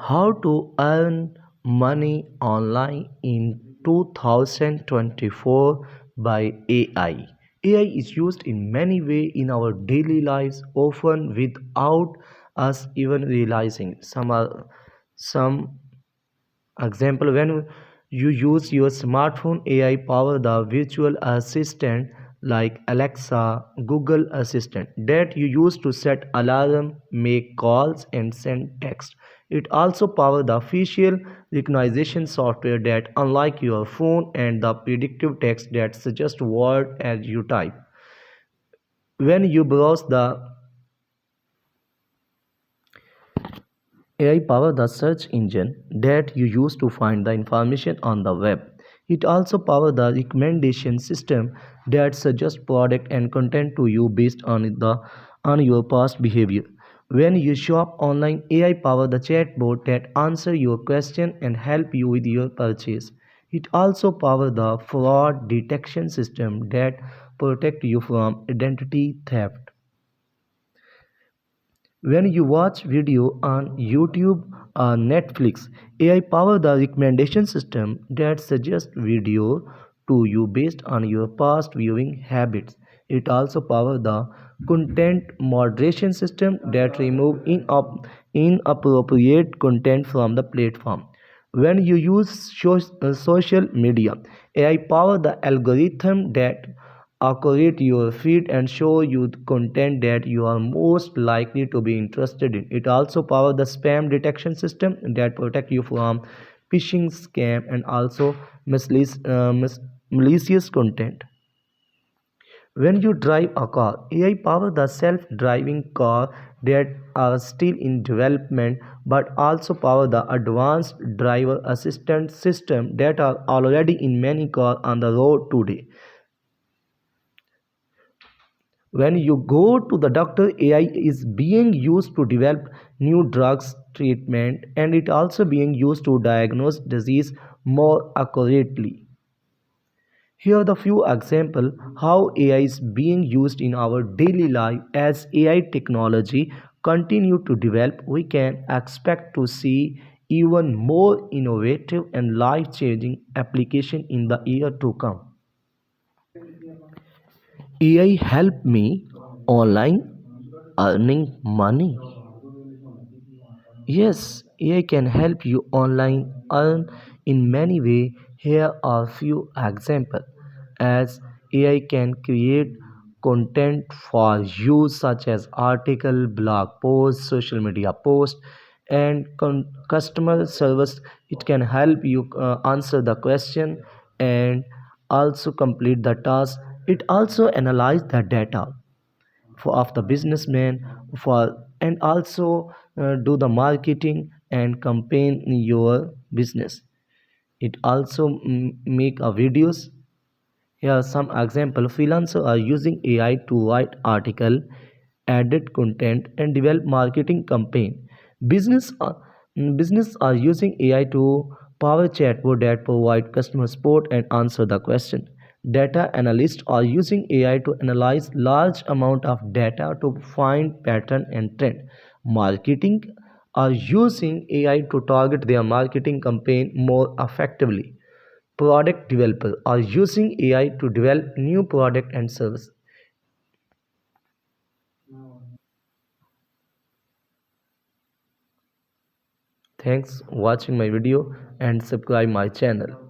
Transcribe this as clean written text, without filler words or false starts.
How to earn money online in 2024 by AI. AI is used in many ways in our daily lives, often without us even realizing. Some example, when you use your smartphone, AI power the virtual assistant like Alexa, Google Assistant that you use to set alarm, make calls and send text. It also power the facial recognition software that unlike your phone and the predictive text that suggests word as you type. When you browse the AI power the search engine that you use to find the information on the web. It also power the recommendation system that suggests product and content to you based on your past behavior. When you shop online, AI power the chatbot that answer your question and help you with your purchase. It also power the fraud detection system that protect you from identity theft. When you watch video on YouTube or Netflix, AI power the recommendation system that suggests video to you based on your past viewing habits. It also power the content moderation system that remove inappropriate content from the platform. When you use social media, AI power the algorithm that curate your feed and show you the content that you are most likely to be interested in. It also power the spam detection system that protect you from phishing scam and also malicious content. When you drive a car, AI power the self-driving car that are still in development but also power the advanced driver assistance system that are already in many cars on the road today. When you go to the doctor, AI is being used to develop new drugs treatment, and it also being used to diagnose disease more accurately. Here are the few examples how AI is being used in our daily life. As AI technology continue to develop, we can expect to see even more innovative and life-changing application in the year to come. AI help me online earning money. Yes, AI can help you online earn in many ways. Here are few examples. As AI can create content for you such as article, blog posts, social media posts, and customer service. It can help you answer the question and also complete the task. It also analyze the data of the businessman for and also do the marketing and campaign your business. It also make a videos. Here are some example. Freelancers are using AI to write article, edit content, and develop marketing campaign. Business are, business are using AI to power chatbot that provide customer support and answer the question. Data analysts are using AI to analyze large amount of data to find pattern and trend. Marketing are using AI to target their marketing campaign more effectively. Product developers are using AI to develop new product and service. Thanks watching my video and subscribe my channel.